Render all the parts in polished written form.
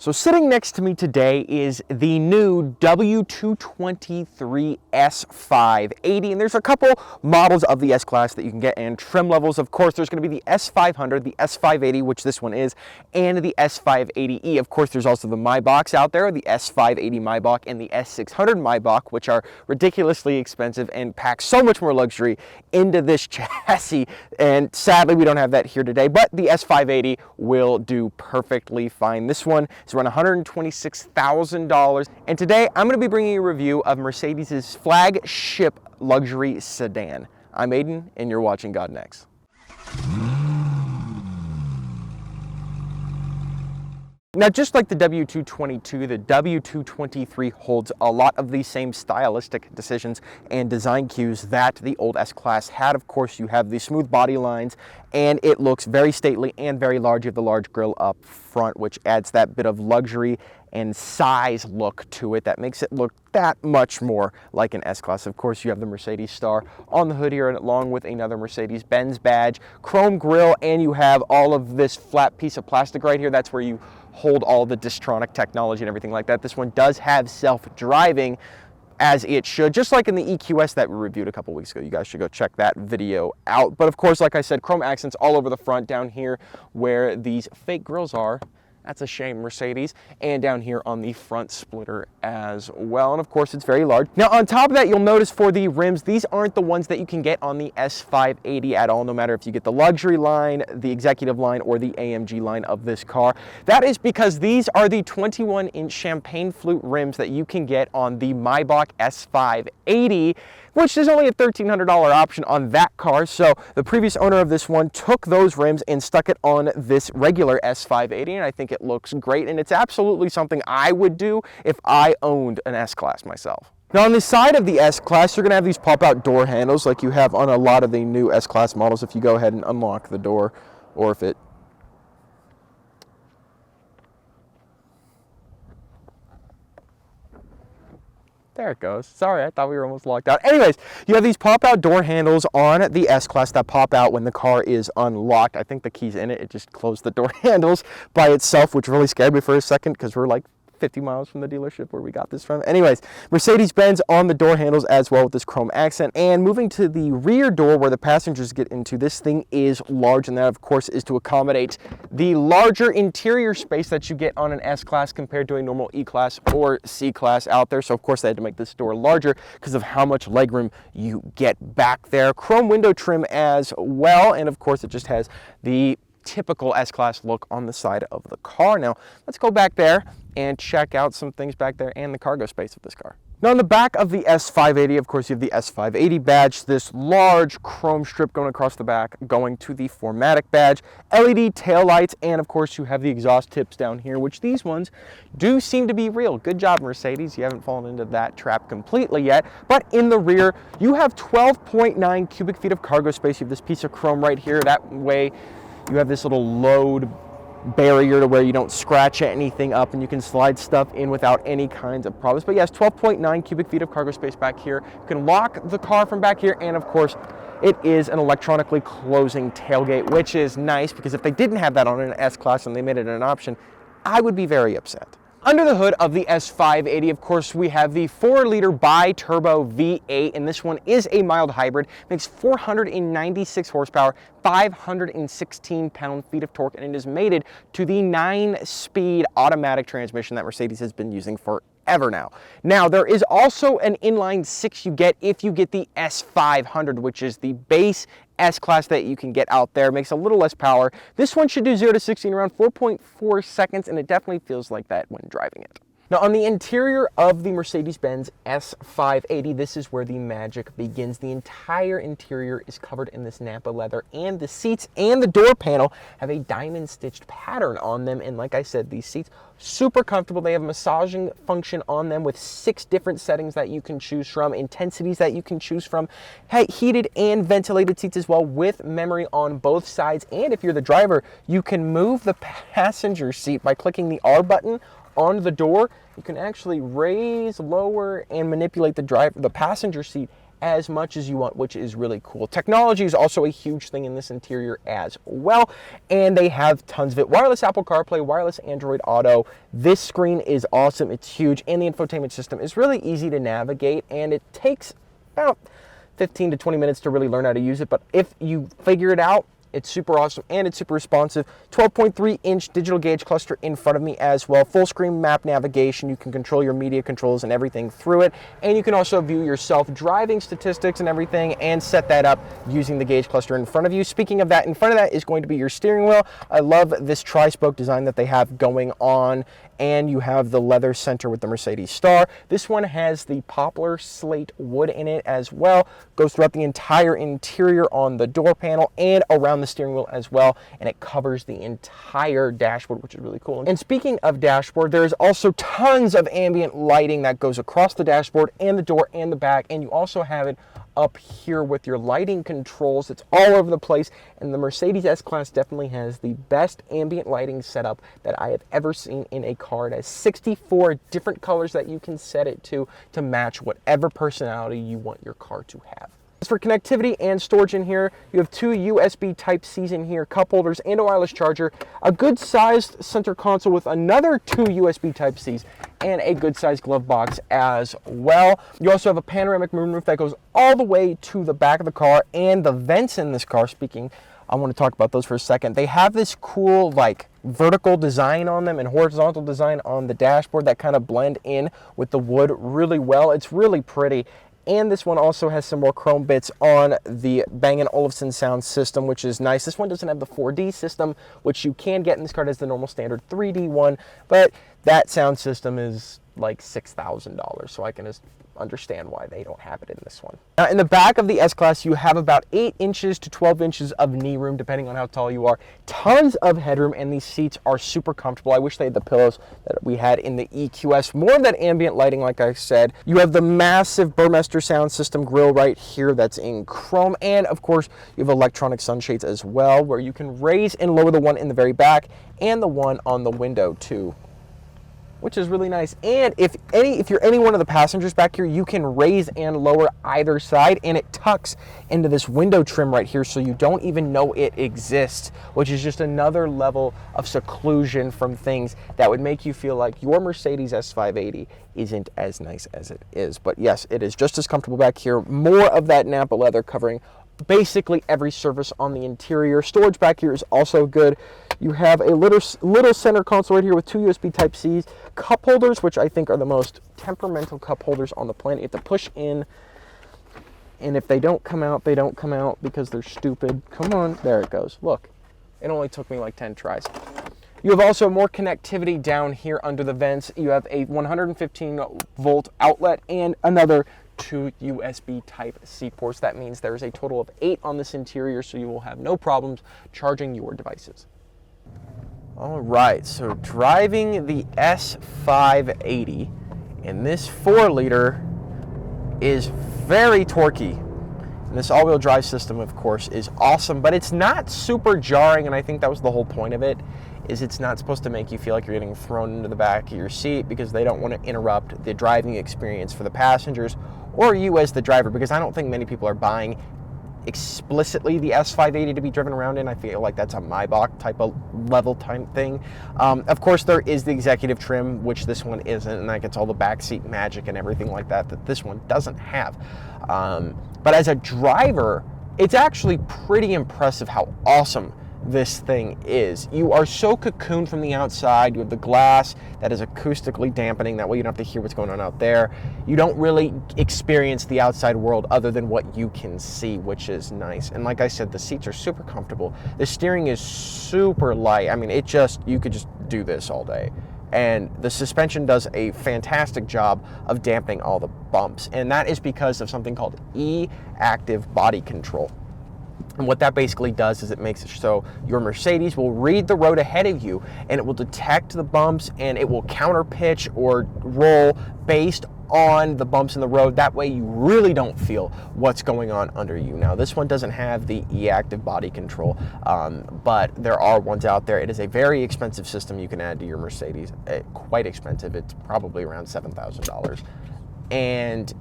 So sitting next to me today is the new W223 S580, and there's a couple models of the S-Class that you can get, and trim levels. Of course, there's going to be the S500, the S580, which this one is, and the S580E. Of course, there's also the Maybachs out there, the S580 Maybach and the S600 Maybach, which are ridiculously expensive and pack so much more luxury into this chassis, and sadly, we don't have that here today, but the S580 will do perfectly fine. This one is around $126,000, and today I'm going to be bringing you a review of Mercedes' flagship luxury sedan. I'm Aiden, and you're watching God Next. Now, just like the W222, the W223 holds a lot of the same stylistic decisions and design cues that the old S-Class had. Of course, you have the smooth body lines, and it looks very stately and very large. You have the large grille up front, which adds that bit of luxury and size look to it that makes it look that much more like an S-Class. Of course, you have the Mercedes star on the hood here, and along with another Mercedes-Benz badge, chrome grille, and you have all of this flat piece of plastic right here. That's where you hold all the Distronic technology and everything like that. This one does have self-driving, as it should, just like in the EQS that we reviewed a couple weeks ago. You guys should go check that video out. But of course, like I said, chrome accents all over the front, down here where these fake grills are. That's a shame, Mercedes. And down here on the front splitter as well. And of course, it's very large. Now, on top of that, you'll notice for the rims, these aren't the ones that you can get on the S580 at all, no matter if you get the luxury line, the executive line, or the AMG line of this car. That is because these are the 21-inch champagne flute rims that you can get on the Maybach S580, which is only a $1,300 option on that car. So the previous owner of this one took those rims and stuck it on this regular S580, and I think it looks great, and it's absolutely something I would do if I owned an S-Class myself. Now, on the side of the S-Class, you're going to have these pop-out door handles like you have on a lot of the new S-Class models. If you go ahead and unlock the door, or if it there it goes. Sorry, I thought we were almost locked out. Anyways, you have these pop-out door handles on the S-Class that pop out when the car is unlocked. I think the key's in it. It just closed the door handles by itself, which really scared me for a second because we're like 50 miles from the dealership where we got this from. Anyways, Mercedes-Benz on the door handles as well with this chrome accent. And moving to the rear door where the passengers get into, this thing is large, and that of course is to accommodate the larger interior space that you get on an S-Class compared to a normal E-Class or C-Class out there. So of course they had to make this door larger because of how much legroom you get back there. Chrome window trim as well, and of course it just has the typical S-Class look on the side of the car. Now, let's go back there and check out some things back there and the cargo space of this car. Now, on the back of the S580, of course, you have the S580 badge, this large chrome strip going across the back, going to the 4MATIC badge, LED taillights, and of course, you have the exhaust tips down here, which these ones do seem to be real. Good job, Mercedes. You haven't fallen into that trap completely yet. But in the rear, you have 12.9 cubic feet of cargo space. You have this piece of chrome right here. That way, you have this little load barrier to where you don't scratch anything up, and you can slide stuff in without any kinds of problems. But yes, 12.9 cubic feet of cargo space back here. You can lock the car from back here, and of course, it is an electronically closing tailgate, which is nice because if they didn't have that on an S-Class and they made it an option, I would be very upset. Under the hood of the S580, of course, we have the 4-liter bi-turbo V8, and this one is a mild hybrid, makes 496 horsepower, 516 pound-feet of torque, and it is mated to the 9-speed automatic transmission that Mercedes has been using forever now. Now, there is also an inline-6 you get if you get the S500, which is the base S-Class that you can get out there. Makes a little less power. This one should do 0 to 60 in around 4.4 seconds, and it definitely feels like that when driving it. Now, on the interior of the Mercedes-Benz S580, this is where the magic begins. The entire interior is covered in this Napa leather, and the seats and the door panel have a diamond-stitched pattern on them. And like I said, these seats, super comfortable. They have a massaging function on them with 6 different settings that you can choose from, intensities that you can choose from, heated and ventilated seats as well with memory on both sides. And if you're the driver, you can move the passenger seat by clicking the R button on the door. You can actually raise, lower, and manipulate the passenger seat as much as you want, which is really cool. Technology is also a huge thing in this interior as well, and they have tons of it. Wireless Apple CarPlay, wireless Android Auto. This screen is awesome. It's huge, and the infotainment system is really easy to navigate, and it takes about 15 to 20 minutes to really learn how to use it, but if you figure it out, it's super awesome and it's super responsive. 12.3-inch digital gauge cluster in front of me as well. Full screen map navigation. You can control your media controls and everything through it. And you can also view your self-driving statistics and everything and set that up using the gauge cluster in front of you. Speaking of that, in front of that is going to be your steering wheel. I love this tri-spoke design that they have going on. And you have the leather center with the Mercedes star. This one has the poplar slate wood in it as well. Goes throughout the entire interior on the door panel and around the steering wheel as well. And it covers the entire dashboard, which is really cool. And speaking of dashboard, there's also tons of ambient lighting that goes across the dashboard and the door and the back. And you also have it up here with your lighting controls. It's all over the place, and the Mercedes S-Class definitely has the best ambient lighting setup that I have ever seen in a car. It has 64 different colors that you can set it to match whatever personality you want your car to have. As for connectivity and storage in here, you have two USB Type-Cs in here, cup holders, and a wireless charger, a good-sized center console with another two USB Type-Cs, and a good-sized glove box as well. You also have a panoramic moonroof that goes all the way to the back of the car, and the vents in this car, I want to talk about those for a second. They have this cool, like, vertical design on them and horizontal design on the dashboard that kind of blend in with the wood really well. It's really pretty. And this one also has some more chrome bits on the Bang & Olufsen sound system, which is nice. This one doesn't have the 4D system, which you can get in this car as the normal standard 3D one, but that sound system is like $6,000, so I can just understand why they don't have it in this one. Now, in the back of the S-Class, you have about 8 inches to 12 inches of knee room, depending on how tall you are. Tons of headroom, and these seats are super comfortable. I wish they had the pillows that we had in the EQS. More of that ambient lighting, like I said. You have the massive Burmester sound system grille right here that's in chrome, and of course, you have electronic sunshades as well, where you can raise and lower the one in the very back and the one on the window too, which is really nice. And if you're any one of the passengers back here, you can raise and lower either side, and it tucks into this window trim right here, so you don't even know it exists, which is just another level of seclusion from things that would make you feel like your Mercedes S580 isn't as nice as it is. But yes, it is just as comfortable back here. More of that Napa leather covering basically every surface on the interior. Storage back here is also good. You have a little center console right here with two USB Type-Cs, cup holders, which I think are the most temperamental cup holders on the planet. You have to push in, and if they don't come out, they don't come out because they're stupid. Come on, there it goes. Look, it only took me like 10 tries. You have also more connectivity down here under the vents. You have a 115 volt outlet and another two USB Type-C ports. That means there's a total of 8 on this interior, so you will have no problems charging your devices. All right, so driving the S580, and this 4-liter is very torquey. And this all-wheel drive system, of course, is awesome, but it's not super jarring, and I think that was the whole point of it, is it's not supposed to make you feel like you're getting thrown into the back of your seat, because they don't want to interrupt the driving experience for the passengers or you as the driver, because I don't think many people are buying explicitly the S580 to be driven around in. I feel like that's a Maybach type of level type thing. Of course, there is the executive trim, which this one isn't, and that gets all the backseat magic and everything like that that this one doesn't have. But as a driver, it's actually pretty impressive how awesome this thing is. You are so cocooned from the outside. You have the glass that is acoustically dampening, that way you don't have to hear what's going on out there. You don't really experience the outside world other than what you can see, which is nice. And like I said, the seats are super comfortable. The steering is super light. I mean, you could just do this all day. And the suspension does a fantastic job of dampening all the bumps, and that is because of something called E-active body control. And what that basically does is it makes it so your Mercedes will read the road ahead of you, and it will detect the bumps, and it will counter pitch or roll based on the bumps in the road. That way you really don't feel what's going on under you. Now, this one doesn't have the E-active body control, but there are ones out there. It is a very expensive system you can add to your Mercedes. Quite expensive. It's probably around $7,000. And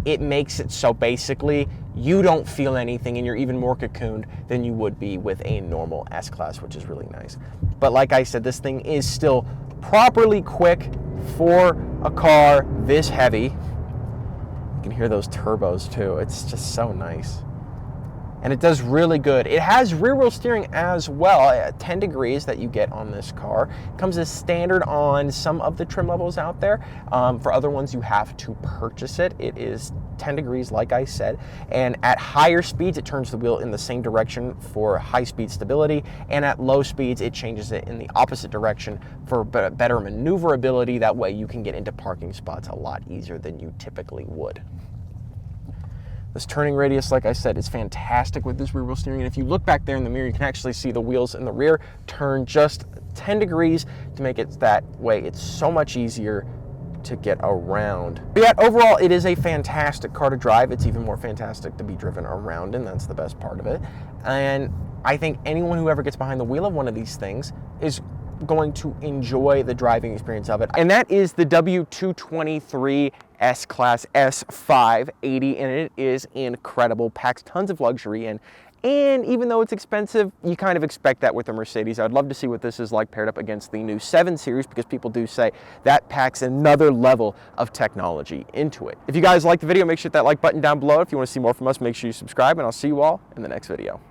it makes it so basically you don't feel anything and you're even more cocooned than you would be with a normal S-Class, which is really nice. But like I said, this thing is still properly quick for a car this heavy. You can hear those turbos too. It's just so nice. And it does really good. It has rear wheel steering as well at 10 degrees that you get on this car. It comes as standard on some of the trim levels out there. For other ones, you have to purchase it. It is 10 degrees, like I said. And at higher speeds, it turns the wheel in the same direction for high speed stability. And at low speeds, it changes it in the opposite direction for better maneuverability. That way you can get into parking spots a lot easier than you typically would. This turning radius, like I said, is fantastic with this rear wheel steering. And if you look back there in the mirror, you can actually see the wheels in the rear turn just 10 degrees to make it that way. It's so much easier to get around. But yet, overall, it is a fantastic car to drive. It's even more fantastic to be driven around in. That's the best part of it. And I think anyone who ever gets behind the wheel of one of these things is going to enjoy the driving experience of it. And that is the W223 S-Class S580, and it is incredible. Packs tons of luxury in. And even though it's expensive, you kind of expect that with a Mercedes. I'd love to see what this is like paired up against the new 7 Series, because people do say that packs another level of technology into it. If you guys liked the video, make sure to hit that like button down below. If you want to see more from us, make sure you subscribe, and I'll see you all in the next video.